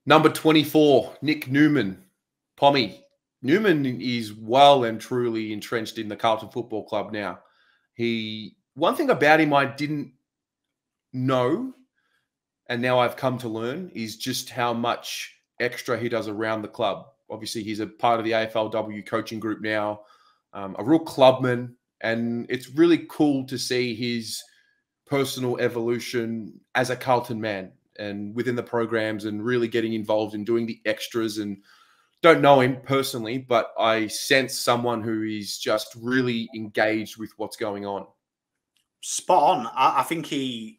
Number 24, Nic Newman. Pommy. Newman is well and truly entrenched in the Carlton Football Club now. One thing about him I didn't know, and now I've come to learn, is just how much extra he does around the club. Obviously, he's a part of the AFLW coaching group now, a real clubman, and it's really cool to see his personal evolution as a Carlton man and within the programs and really getting involved in doing the extras. And don't know him personally, but I sense someone who is just really engaged with what's going on. Spot on. I think he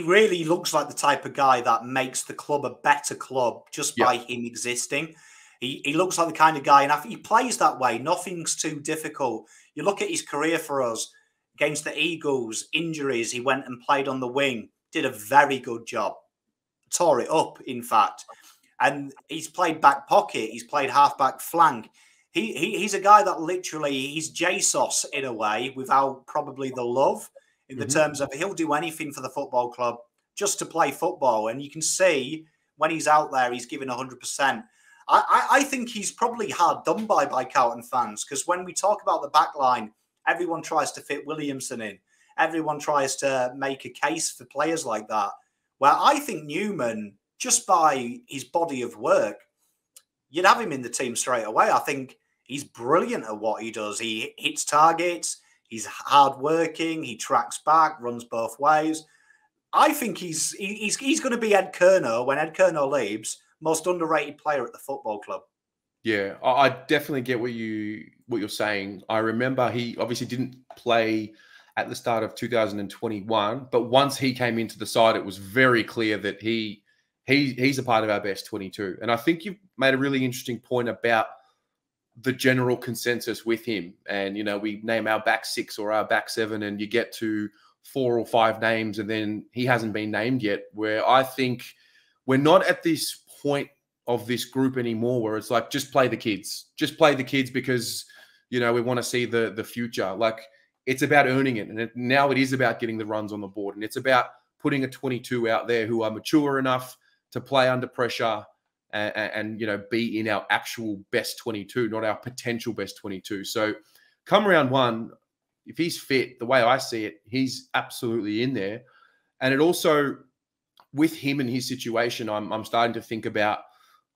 really looks like the type of guy that makes the club a better club just by him existing. He looks like the kind of guy, and I think he plays that way. Nothing's too difficult. You look at his career for us against the Eagles, injuries, he went and played on the wing, did a very good job, tore it up, in fact. And he's played back pocket, he's played half-back flank. He's a guy that literally, he's Jesus in a way, without probably the love, in the terms of he'll do anything for the football club just to play football. And you can see when he's out there, he's giving 100%. I think he's probably hard done by Carlton fans, because when we talk about the back line, everyone tries to fit Williamson in. Everyone tries to make a case for players like that. Well, I think Newman, just by his body of work, you'd have him in the team straight away. I think he's brilliant at what he does. He hits targets. He's hardworking. He tracks back, runs both ways. I think he's going to be Ed Kerno when Ed Kerno leaves. Most underrated player at the football club. Yeah, I definitely get what you're saying. I remember he obviously didn't play at the start of 2021, but once he came into the side, it was very clear that he's a part of our best 22. And I think you've made a really interesting point about the general consensus with him. And, you know, we name our back six or our back seven, and you get to 4 or 5 names, and then he hasn't been named yet, where I think we're not at this point of this group anymore where it's like, just play the kids. Just play the kids because, you know, we want to see the future. Like, it's about earning it. And now it is about getting the runs on the board. And it's about putting a 22 out there who are mature enough to play under pressure and you know, be in our actual best 22, not our potential best 22. So come round one, if he's fit, the way I see it, he's absolutely in there. And it also, with him and his situation, I'm starting to think about,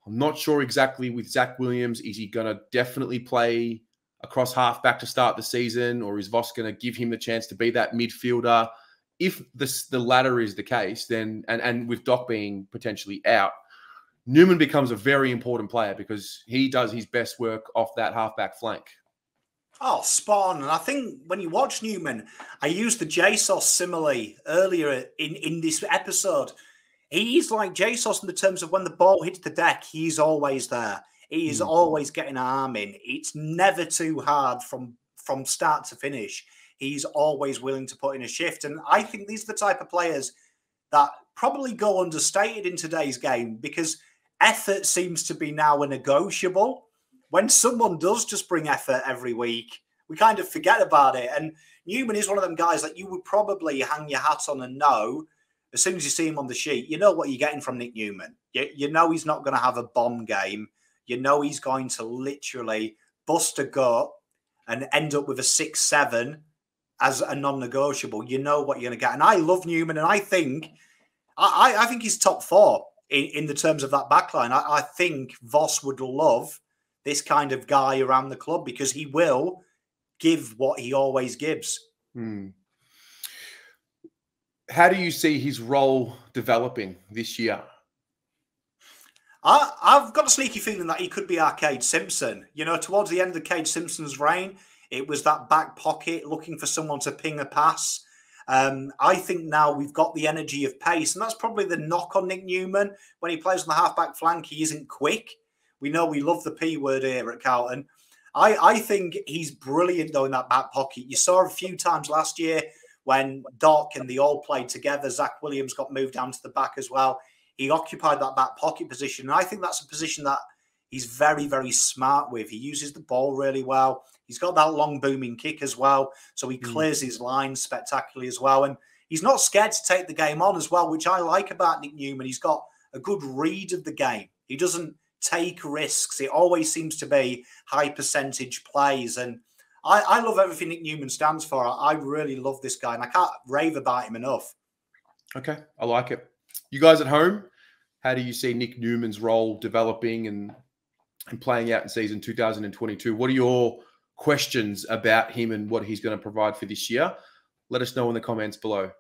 I'm not sure exactly with Zach Williams, is he going to definitely play across halfback to start the season, or is Voss going to give him the chance to be that midfielder? If the latter is the case, then, and with Doc being potentially out, Newman becomes a very important player because he does his best work off that halfback flank. Oh, spot on. And I think when you watch Newman, I used the Jesus simile earlier in this episode. He's like Jesus in the terms of when the ball hits the deck, he's always there. He is always getting an arm in. It's never too hard from start to finish. He's always willing to put in a shift. And I think these are the type of players that probably go understated in today's game, because effort seems to be now a negotiable. When someone does just bring effort every week, we kind of forget about it. And Newman is one of them guys that you would probably hang your hat on and know, as soon as you see him on the sheet, you know what you're getting from Nic Newman. You know he's not going to have a bomb game. You know he's going to literally bust a gut and end up with a 6-7 as a non-negotiable. You know what you're going to get. And I love Newman, and I think he's top 4 in the terms of that backline. I think Voss would love this kind of guy around the club because he will give what he always gives. How do you see his role developing this year? I've got a sneaky feeling that he could be our Cade Simpson. You know, towards the end of Cade Simpson's reign, it was that back pocket looking for someone to ping a pass. I think now we've got the energy of pace, and that's probably the knock on Nic Newman. When he plays on the half-back flank, he isn't quick. We know we love the P word here at Carlton. I think he's brilliant, though, in that back pocket. You saw a few times last year when Doc and they all played together. Zach Williams got moved down to the back as well. He occupied that back pocket position. And I think that's a position that he's very, very smart with. He uses the ball really well. He's got that long booming kick as well. So he clears his lines spectacularly as well. And he's not scared to take the game on as well, which I like about Nic Newman. He's got a good read of the game. He doesn't take risks. It always seems to be high percentage plays. And I love everything Nic Newman stands for. I really love this guy, and I can't rave about him enough. Okay, I like it. You guys at home, how do you see Nic Newman's role developing and playing out in season 2022? What are your questions about him and what he's going to provide for this year? Let us know in the comments below.